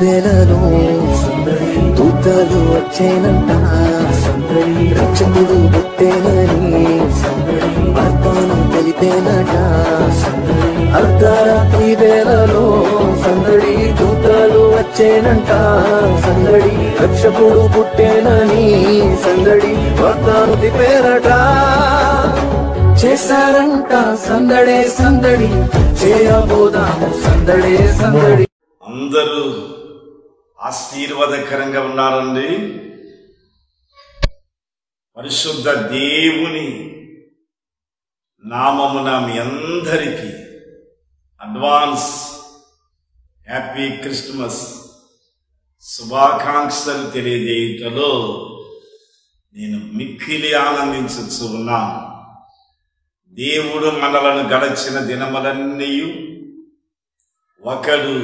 వేళలో దూతలు వచ్చేనంట, రక్షకుడు పుట్టేనని వార్తను తెలిపేనట. అర్ధరాత్రి వేళలో సందడి, దూతలు వచ్చేనంట సందడి, రక్షకుడు పుట్టేనని సందడి వార్తను తెలిపేనట. చేశారంట సందడే సందడి, చేయబోదాము సందడే సందడి. అందరూ ఆశీర్వాదకరంగా ఉన్నారండి. పరిశుద్ధ దేవుని నామమున మీ అందరికీ అడ్వాన్స్ హ్యాపీ క్రిస్మస్ శుభాకాంక్షలు తెలియజేయటంలో నేను మిక్కిలి ఆనందించు ఉన్నాను. దేవుడు మనలను గడచిన దినములన్నీ ఒకడు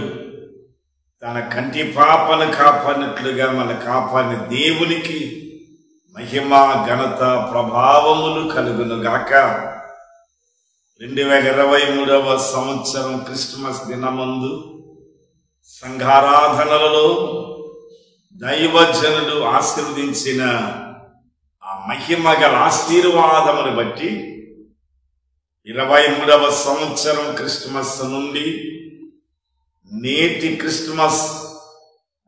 తన కంటి పాపను కాపాడినట్లుగా మన కాపాడిన దేవునికి మహిమ ఘనత ప్రభావములు కలుగునుగాక. 2023వ సంవత్సరం క్రిస్మస్ దినమందు సంఘారాధనలలో దైవజనుడు ఆశీర్వదించిన ఆ మహిమ గల ఆశీర్వాదమును బట్టి 23వ సంవత్సరం క్రిస్మస్ నుండి నేటి క్రిస్మస్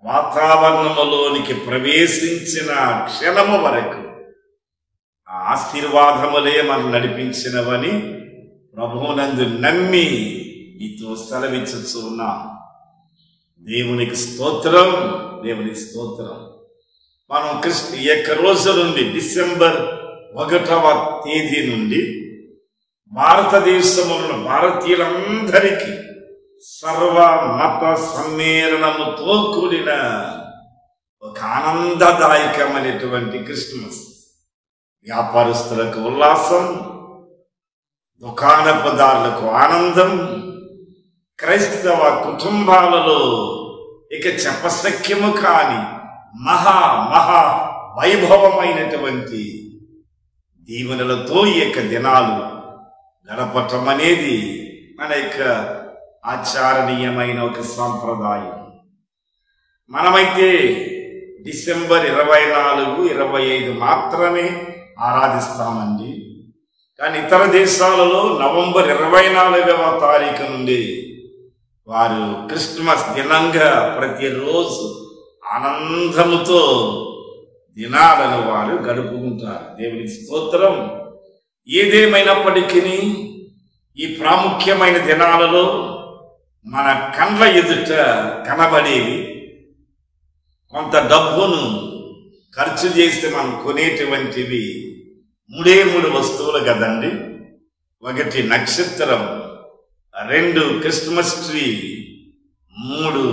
వాతావరణములోనికి ప్రవేశించిన క్షణము వరకు ఆ ఆశీర్వాదములే మనం నడిపించినవని ప్రభువునందు నమ్మి మీతో సెలవించు ఉన్నా. దేవునికి స్తోత్రం, దేవునికి స్తోత్రం. మనం ఈ యొక్క రోజు నుండి డిసెంబర్ 1వ తేదీ నుండి భారతదేశంలో భారతీయులందరికీ సర్వ మత సమ్మేళనముతో కూడిన ఒక ఆనందదాయకమైనటువంటి క్రిస్మస్. వ్యాపారస్తులకు ఉల్లాసం, దుకాణదారులకు ఆనందం, క్రైస్తవ కుటుంబాలలో ఇక చెప్పశక్యము కాని మహా మహా వైభవమైనటువంటి దీవెనలతో ఈ యొక్క దినాలు గడపటం అనేది మన యొక్క ఆచరణీయమైన ఒక సాంప్రదాయం. మనమైతే డిసెంబర్ 24, 25 మాత్రమే ఆరాధిస్తామండి. కానీ ఇతర దేశాలలో నవంబర్ 24వ తారీఖు నుండి వారు క్రిస్మస్ దినంగా ప్రతిరోజు ఆనందముతో దినాలను వారు గడుపుకుంటారు. దేవునికి స్తోత్రం. ఏదేమైనప్పటికీ ఈ ప్రాముఖ్యమైన దినాలలో మన కండ్ల ఎదుట కనబడేవి, కొంత డబ్బును ఖర్చు చేస్తే మనం కొనేటువంటివి 3 వస్తువులు కదండి. 1 నక్షత్రం, 2 Christmas tree, 3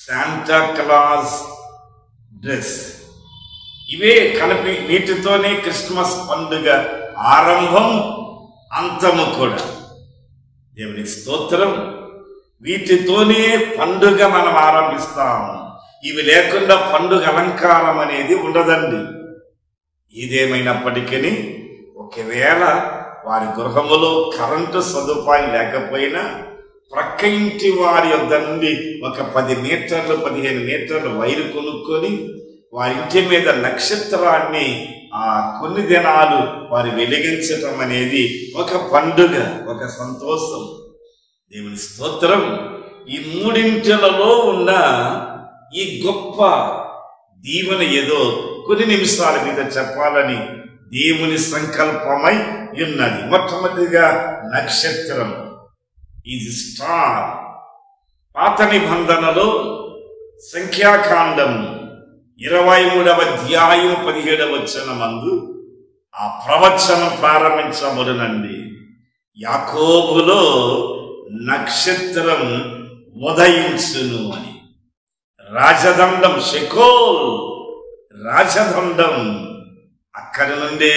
Santa Claus dress. ఇవే కలిపి వీటితోనే క్రిస్మస్ పండుగ ఆరంభం అంతము కూడా. దేవునికి స్తోత్రం. వీటితోనే పండుగ మనం ఆరంభిస్తాం. ఇవి లేకుండా పండుగ అలంకారం అనేది ఉండదండి. ఇదేమైనప్పటికీ ఒకవేళ వారి గృహములో కరెంటు సదుపాయం లేకపోయినా ప్రక్క ఇంటి వారి యొద్ద నుండి ఒక 10 మీటర్లు 15 మీటర్లు వైరు కొనుక్కొని వారి ఇంటి మీద నక్షత్రాన్ని కొన్ని దినాలు వారు వెలిగించటం అనేది ఒక పండుగ, ఒక సంతోషం. దేవుని స్తోత్రం. ఈ 3 ఉన్న ఈ గొప్ప దీవెన ఏదో కొన్ని నిమిషాల మీద చెప్పాలని దేవుని సంకల్పమై ఉన్నది. మొట్టమొదటిగా నక్షత్రం, ఇది స్టార్. పాత నిబంధనలో సంఖ్యాకాండం 23వ అధ్యాయం 17వ వచనమందు ఆ ప్రవచనం ప్రారంభించబడునండి. యాకోబులో నక్షత్రం ఉదయించును అని. రాజదండం, షెకోల్ రాజదండం, అక్కడి నుండే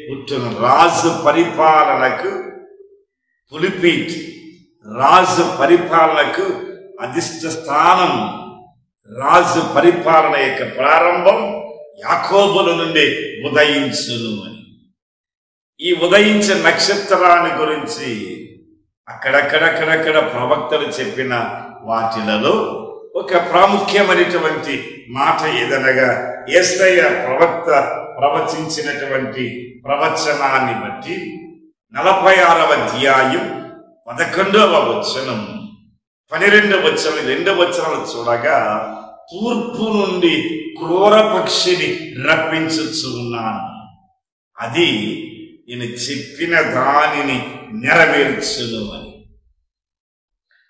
పుట్టును. రాజు పరిపాలనకు పులిపీట్, రాజు పరిపాలనకు అధిష్ట స్థానం, రాజు పరిపాలన యొక్క ప్రారంభం యాకోబుల నుండి ఉదయించును అని. ఈ ఉదయించే నక్షత్రాన్ని గురించి అక్కడక్కడక్కడక్కడ ప్రవక్తలు చెప్పిన వాటిలలో ఒక ప్రాముఖ్యమైనటువంటి మాట ఏదనగా యేసయ్య ప్రవక్త ప్రవచించినటువంటి ప్రవచనాన్ని బట్టి 46వ అధ్యాయం 11వ వచనం 12వ వచనం 2వ వచనాలు చూడగా తూర్పు నుండి క్రూర పక్షిని రప్పించుచున్నాను, అది ఈయన చెప్పిన దానిని నెరవేర్చును అని.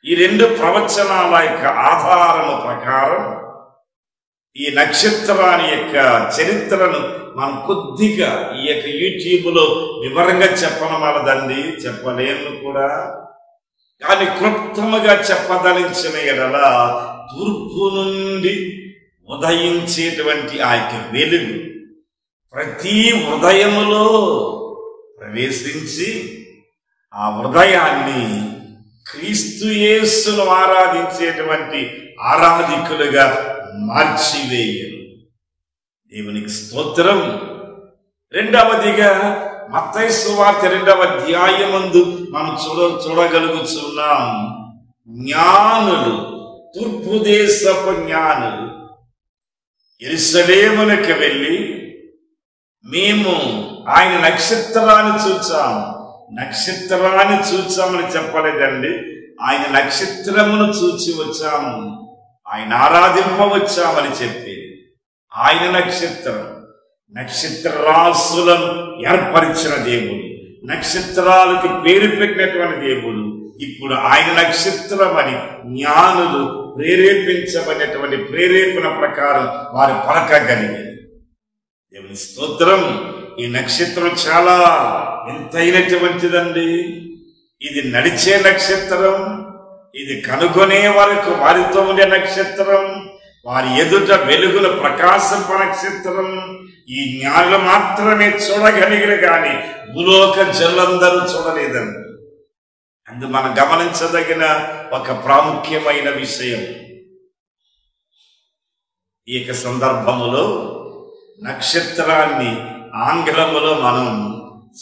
ఈ 2 ప్రవచనాల యొక్క ఆధారము ప్రకారం ఈ నక్షత్రాన్ని యొక్క చరిత్రను మనం కొద్దిగా ఈ యొక్క యూట్యూబ్లో వివరంగా చెప్పనమలదండి, చెప్పలేము కూడా. కానీ క్లుప్తముగా చెప్పదలించిన ఎడల తూర్పు నుండి ఉదయించేటువంటి ఆ యొక్క వెలుగు ప్రతి ఉదయములో ప్రవేశించి ఆ ఉదయాన్ని క్రీస్తు యేసును ఆరాధించేటువంటి ఆరాధికులుగా మార్చివేయను. దేవునికి స్తోత్రం. రెండవదిగా మత్తయి సువార్త 2వ అధ్యాయమందు మనం చూడగలుగుతున్నాం. జ్ఞానులు, తూర్పు దేశపు జ్ఞానులు యెరూషలేమునకు వెళ్ళి మేము ఆయన నక్షత్రాన్ని చూచామని చెప్పలేదండి, ఆయన నక్షత్రమును చూచి వచ్చాము, ఆయన ఆరాధింపవచ్చామని చెప్పి ఆయన నక్షత్ర రాసులను ఏర్పరిచిన దేవుడు, నక్షత్రాలకు పేరు పెట్టినటువంటి దేవుడు ఇప్పుడు ఆయన నక్షత్రం అని జ్ఞానులు ప్రేరేపించబడినటువంటి ప్రేరేపణ ప్రకారం వారు పలకగలిగారు. దేవుని స్తోత్రం. ఈ నక్షత్రం చాలా ఎంతైనటువంటిదండి. ఇది నడిచే నక్షత్రం, ఇది కనుగొనే వరకు వారితో ఉండే నక్షత్రం, వారి ఎదుట వెలుగుల ప్రకాశింప నక్షత్రం. ఈ జ్ఞానులు మాత్రమే చూడగలిగిన కానీ భూలోక జనులందరూ చూడలేదండి. అందు మనం గమనించదగిన ఒక ప్రాముఖ్యమైన విషయం, ఈ యొక్క సందర్భములో నక్షత్రాన్ని ఆంగ్లములో మనం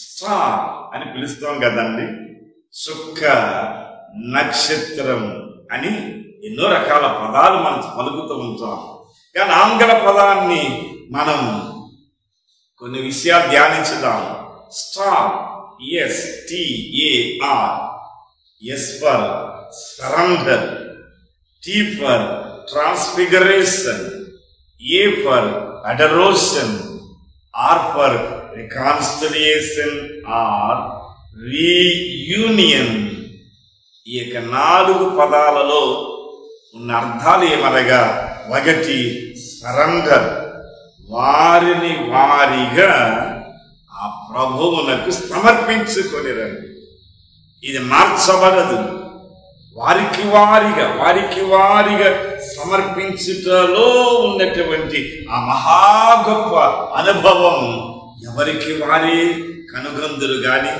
స్టార్ అని పిలుస్తాం కదండి. చుక్క, నక్షత్రం అని ఎన్నో రకాల పదాలు మనం పలుకుతూ ఉంటాం. కానీ ఆంగ్ల పదాన్ని మనం కొన్ని విషయాలు ధ్యానించుదాం. Star, STAR, S for surrender, T for transfiguration, A for adoration, R for reconciliation or reunion. ఈ యొక్క 4 పదాలలో ఉన్న అర్థాలు ఏమనగా, 1 సరెండర్, వారిని వారిగా ఆ ప్రభువునకు సమర్పించుకొని రండి. ఇది మార్చబడదు. వారికి వారిగా సమర్పించుటలో ఉన్నటువంటి ఆ మహా గొప్ప అనుభవం ఎవరికి వారి కనుగొందులు గాని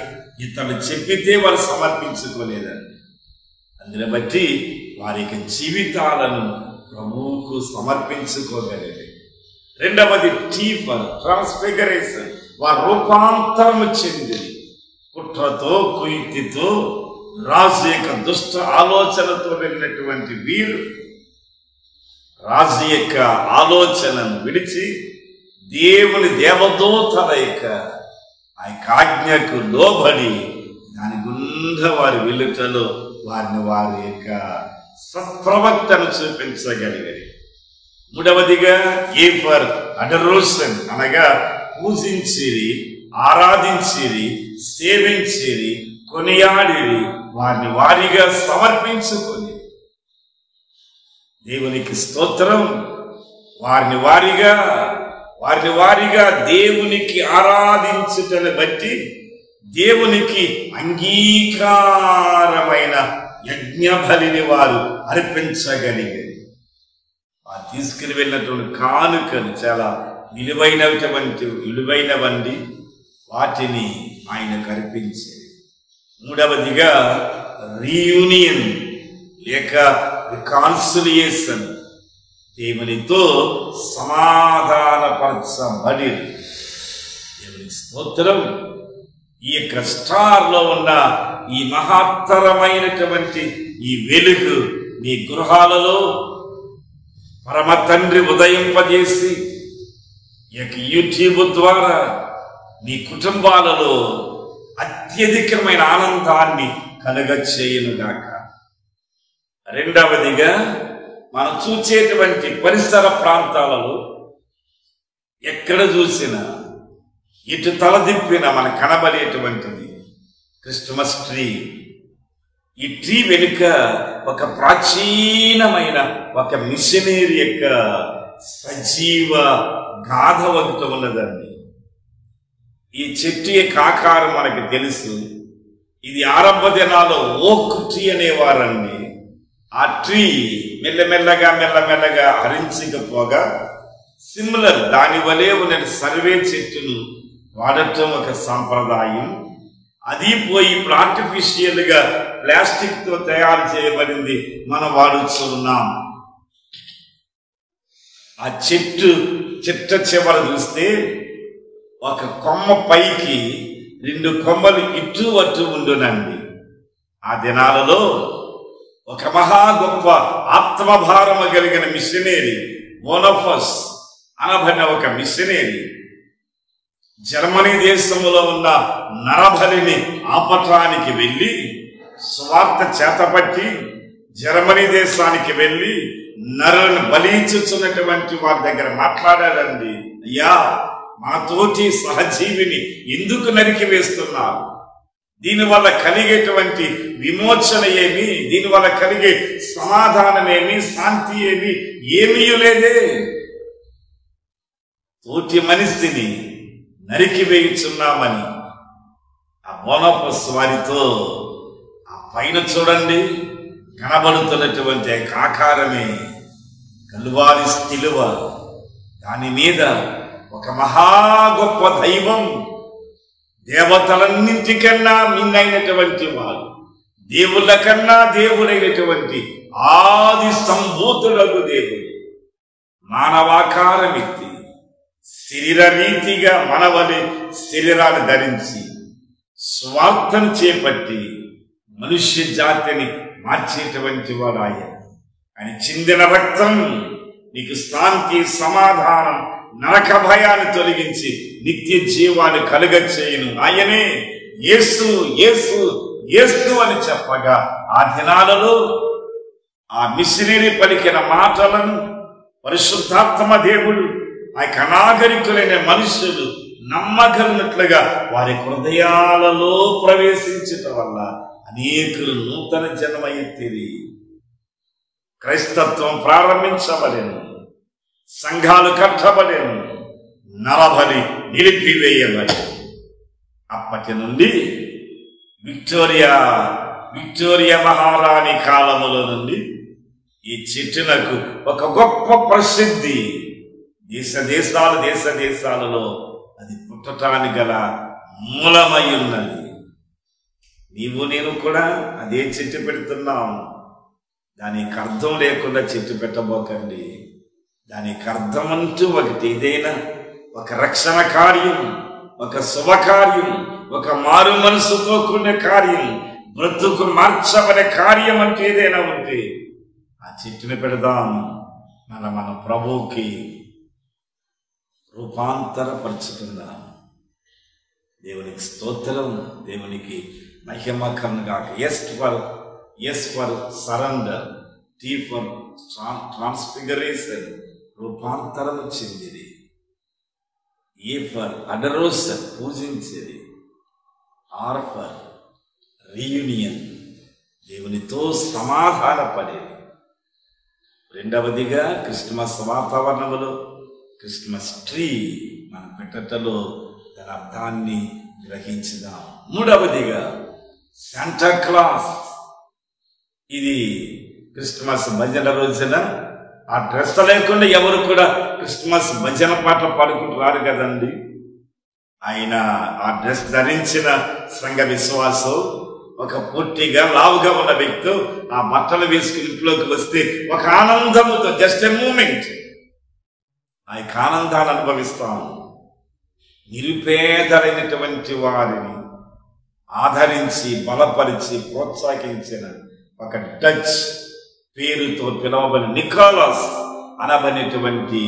ఇతను చెప్పితే వారు సమర్పించుకోలేదండి. అందుని బట్టి వారి యొక్క జీవితాలను ప్రభువుకు సమర్పించుకోగలిగారు. రెండవది T for ట్రాన్స్ఫిగరేషన్, వారు రూపాంతరము చెంది కుట్రతో కుయుక్తితో రాజు యొక్క దుష్ట ఆలోచనతో వెళ్ళినటువంటి వీరు రాజు యొక్క ఆలోచనను విడిచి దేవుని దేవదూతల యొక్క ఆ యొక్క ఆజ్ఞకు లోబడి దాని గుండా వారి వెలుటలో వారి యొక్క సత్ప్రవక్తను చూపించగలిగారు. మూడవదిగా A for adoration, అనగా పూజించిరి, ఆరాధించిరి, సేవించిరి, కొనియాడిరి, వారిని వారిగా సమర్పించుకొని దేవునికి స్తోత్రం. వారిని వారిగా దేవునికి ఆరాధించుటను బట్టి దేవునికి అంగీకారమైన యజ్ఞ బలిని వారు అర్పించగలిగారు. వారు తీసుకుని వెళ్ళినటువంటి కానుకలు చాలా విలువైనవండి, వాటిని ఆయనకు అర్పించారు. మూడవదిగా రీయూనియన్ లేక రికాన్సిలియేషన్, దేవునితో సమాధానపరచబడి. దేవుని స్తోత్రం. ఈ యొక్క స్టార్లో ఉన్న ఈ మహత్తరమైనటువంటి ఈ వెలుగు మీ గృహాలలో, పరమ తండ్రి ఉదయింపజేసి యూట్యూబ్ ద్వారా మీ కుటుంబాలలో అత్యధికమైన ఆనందాన్ని కలుగచేయునుగాక. రెండవదిగా మనం చూసేటువంటి పరిసర ప్రాంతాలలో ఎక్కడ చూసినా ఇటు తలదిప్పిన మనకు కనబడేటువంటిది క్రిస్మస్ ట్రీ. ఈ ట్రీ వెనుక ఒక ప్రాచీనమైన ఒక మిషనరీ యొక్క సజీవ గాథ ఒకటి ఉన్నదండి. ఈ చెట్టు యొక్క ఆకారం మనకి తెలుసు. ఇది ఆరంభ దినాల్లో ఓక్ ట్రీ అనేవారండి. ఆ ట్రీ మెల్లమెల్లగా హరించకపోగా సిమిలర్ దాని వలె ఉన్న సర్వే చెట్టును వాడటం ఒక సాంప్రదాయం. అది పోయి ఇప్పుడు ఆర్టిఫిషియల్ గా ప్లాస్టిక్ తో తయారు చేయబడింది మనం వాడుతున్నాం. ఆ చెట్టు చివర చూస్తే ఒక కొమ్మ పైకి 2 కొమ్మలు ఇటు అటు ఉండునండి. ఆ దినాలలో ఒక మహా గొప్ప ఆత్మభారము కలిగిన మిషనరీ బోనఫస్ అనబడిన ఒక మిషనరీ జర్మనీ దేశంలో ఉన్న నరబలిని ఆపటానికి వెళ్ళి స్వార్థ చేతపట్టి జర్మనీ దేశానికి వెళ్ళి నరులను బలించుచున్నటువంటి వారి దగ్గర మాట్లాడాడండి. అయ్యా, మా తోటి సహజీవిని ఎందుకు నరికి వేస్తున్నారు? దీనివల్ల కలిగేటువంటి విమోచన ఏమి, దీనివల్ల కలిగే సమాధానం ఏమి, శాంతి ఏమీ లేదే. తోటి మనిషిని నరికి వేయుచున్నామని ఆ బోనఫస్ వారితో ఆ పైన చూడండి కనబడుతున్నటువంటి ఆకారమే కల్వారి శిలువ. దాని మీద ఒక మహా గొప్ప దైవం, దేవతలన్నింటికన్నా మిన్నైనటువంటి వాడు, దేవుళ్ళ కన్నా దేవుడైనటువంటి ఆది సంభూతుడగు దేవుడు మానవాకారం ఎత్తి శరీర రీతిగా మనవలే శరీరాన్ని ధరించి స్వార్థం చేపట్టి మనుష్య జాతిని మార్చేటువంటి వాడు ఆయన చిందిన రక్తం నీకు శాంతి, సమాధానం, నరక భయాన్ని తొలగించి నిత్య జీవాన్ని కలుగచేయును. ఆయనే యేసు యేసు యేసు అని చెప్పగా ఆ దినాలలో ఆ మిషనరీ పలికిన మాటలను పరిశుద్ధాత్మ దేవుడు ఆ అనాగరికులైన మనుషులు నమ్మగలిగినట్లుగా వారి హృదయాలలో ప్రవేశించటం వల్ల అనేకులు నూతన జన్మ ఎత్తిరి. క్రైస్తత్వం ప్రారంభించబడేను, సంఘాలు కట్టబడేను, నరబలి నిలిపివేయబడి అప్పటి నుండి విక్టోరియా మహారాణి కాలములో నుండి ఈ చెట్టునకు ఒక గొప్ప ప్రసిద్ధి. దేశాలలో అది పుట్టటానికి గల మూలమై ఉన్నది. నీవు నేను కూడా అదే చెట్టు పెడుతున్నాం. దానికి అర్థం లేకుండా చెట్టు పెట్టబోకండి. దానికి అర్థం అంటూ ఒకటి, ఏదైనా ఒక రక్షణ కార్యం, ఒక శుభకార్యం, ఒక మారు మనసుతో కూడిన కార్యం, బ్రతుకు మార్చబడే కార్యం అంటూ ఏదైనా ఉంటే ఆ చెట్టుని పెడదాం. మన ప్రభువుకి రూపాంతరపరుచుకుందాం. దేవునికి స్తోత్రం, దేవునికి మహిమ కలుగుగాక. S for surrender, T for transfiguration, రూపాంతరము చెందిది. ఏ ఫర్ అడరోషన్, పూజించేది. ఆర్ ఫర్ రీయూనియన్, దేవునితో సమాధానపడేది. రెండవదిగా క్రిస్మస్ వాతావరణంలో క్రిస్మస్ ట్రీ మన పెట్టటలో దాని అర్థాన్ని గ్రహించుదాం. మూడవదిగా శాంటా క్లాస్. ఇది క్రిస్మస్ భజన రోజున ఆ డ్రెస్ లేకుండా ఎవరు కూడా క్రిస్మస్ భజన పాటలు పాడుకుంటూ రారు కదండి. ఆయన ఆ డ్రెస్ ధరించిన సంఘ విశ్వాసం ఒక పొట్టిగా లావుగా ఉన్న వ్యక్తి ఆ బట్టలు వేసుకుని ఇంట్లోకి వస్తే ఒక ఆనందముతో జస్ట్ ఎ మూమెంట్ ఆ యొక్క ఆనందాన్ని అనుభవిస్తాం. నిరుపేదలైనటువంటి వారిని ఆదరించి బలపరిచి ప్రోత్సహించిన ఒక డచ్ పేరుతో పిలువబడిన నికోలాస్ అనబడినటువంటి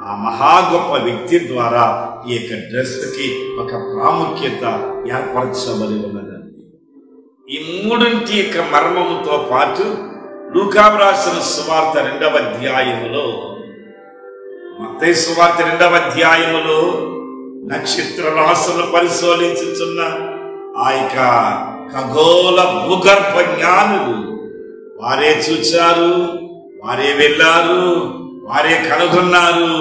ఆ మహా గొప్ప వ్యక్తి ద్వారా ఈ యొక్క డ్రెస్కి ఒక ప్రాముఖ్యత ఏర్పరచబడి ఉన్నదండి. ఈ మూడింటి యొక్క మర్మముతో పాటు లూకా రాసిన సువార్త 2వ అధ్యాయములో, మత్తయి సువార్త 2వ అధ్యాయములో నక్షత్ర రాశులను పరిశోధించుచున్న ఆ యొక్క ఖగోళ భూగర్భ జ్ఞానులు వారే చూచారు, వారే వెళ్ళారు, వారే కనుగొన్నారు,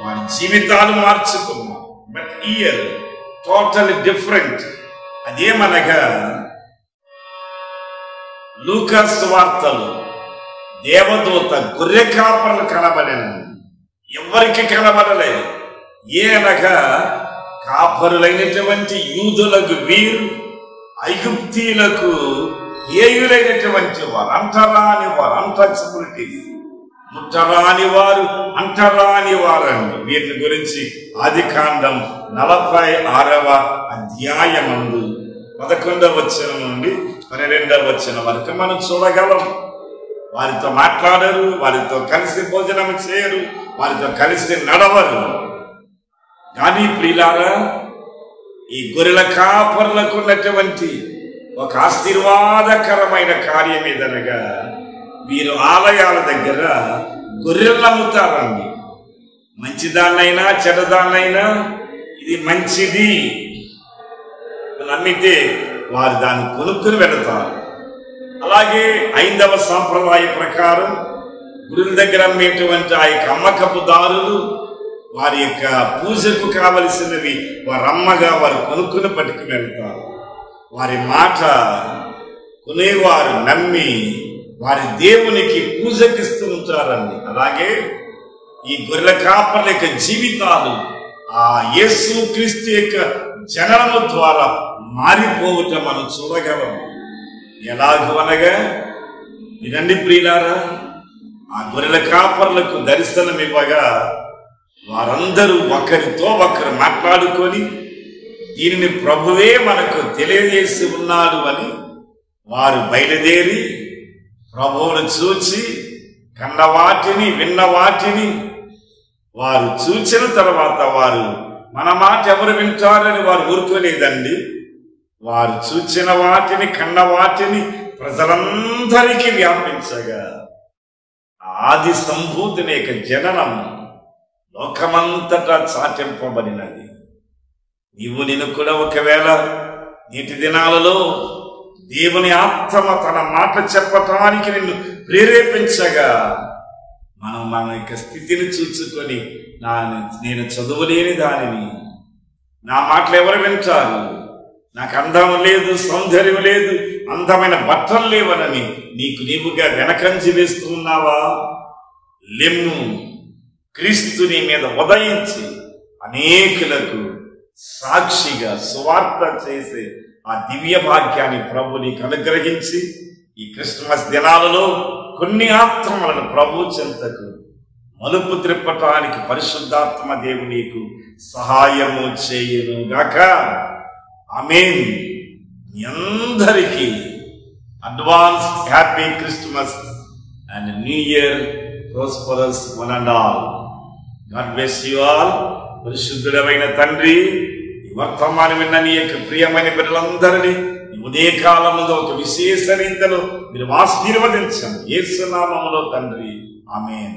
వారి జీవితాలు మార్చుకున్నారు. But year total different. అదేమనగా లూకా సువార్తలో దేవదూత గొర్రె కాపర్లు కనబడను, ఎవరికి కనబడలేదు. అనగా కాపరులైనటువంటి యూదులకు వీరు, ఐగుప్తీలకు హేయులైనటువంటి వారు, అంటరాని వారు, అన్టచబిలిటీ, ముట్టరాని వారు, అంటరాని వారండి. వీరిని గురించి ఆదికాండం 46వ అధ్యాయమందు 11వ వచనం నుండి 12వ వచనం వరకు మనం చూడగలం. వారితో మాట్లాడరు, వారితో కలిసి భోజనం చేయరు, వారితో కలిసి నడవరు. కానీ ప్రియులారా, ఈ గొర్రెల కాపర్లకు ఉన్నటువంటి ఒక ఆశీర్వాదకరమైన కార్యం ఏదనగా వీరు ఆలయాల దగ్గర గొర్రెలను అమ్ముతారండి. మంచిదాన్నైనా చెడ్డదాన్నైనా ఇది మంచిది అని అమ్మితే వారు దాన్ని కొనుక్కుని వెళతారు. అలాగే ఐదవ సాంప్రదాయ ప్రకారం గురుల దగ్గర అమ్మేటువంటి ఆ యొక్క అమ్మకపు దారులు వారి యొక్క పూజకు కావలసినవి వారి అమ్మగా వారు కొనుక్కుని పట్టుకుని వెళ్తారు. వారి మాట కొనేవారు నమ్మి వారి దేవునికి పూజకిస్తూ ఉంటారండి. అలాగే ఈ గొర్రెల కాపర్ల యొక్క జీవితాలు ఆ యేసు క్రీస్తు యొక్క జననము ద్వారా మారిపోవటం మనం చూడగలము. ఎలాగూ అనగా వినండి ప్రియులారా, ఆ గొర్రెల కాపర్లకు దర్శనం ఇవ్వగా వారందరూ ఒకరితో ఒకరు మాట్లాడుకొని దీనిని ప్రభువే మనకు తెలియజేసి ఉన్నాడు అని వారు బయలుదేరి ప్రభువును చూచి కన్న వాటిని విన్న వాటిని వారు చూచిన తర్వాత వారు మన మాట ఎవరు వింటారని వారు ఊరుకోలేదండి. వారు చూచిన వాటిని కన్న వాటిని ప్రజలందరికీ వ్యాపించగా ఆది సంభూతిని యొక్క జననం లోకమంతటా చాటింపబడినది. నేను కూడా ఒకవేళ నేటి దినాలలో దేవుని ఆత్మ తన మాట చెప్పటానికి నిన్ను ప్రేరేపించగా మనం మన యొక్క స్థితిని చూసుకొని నేను చదువులేని దానిని, నా మాటలు ఎవరు వింటారు, నాకు అందం లేదు, సౌందర్యం లేదు, అందమైన బట్టలు లేవనని నీకు నీవుగా వెనకంజి వేస్తున్నావా? లెమ్ము, క్రీస్తు నీ మీద ఉదయించి అనేకులకు సాక్షిగా సువార్త చేసే ఆ దివ్య భాగ్యాన్ని ప్రభు నీకు అనుగ్రహించి ఈ క్రిస్మస్ దినాలలో కొన్ని ఆత్మలను ప్రభు చెంతకు మలుపు త్రిప్పటానికి పరిశుద్ధాత్మ దేవుడు నీకు సహాయము చేయును గాక. ఆమేన్. మీ అందరికీ advance happy Christmas and new year prosperous one and all. God bless you all. పరిశుద్ధుడమైన తండ్రి, ఈ వర్తమానం విన్న నీ యొక్క ప్రియమైన బిడ్డలందరినీ ఉదయ కాలంలో ఒక విశేష రీతిలో మీరు ఆశీర్వదించండి. యేసు నామములో తండ్రి, ఆమేన్.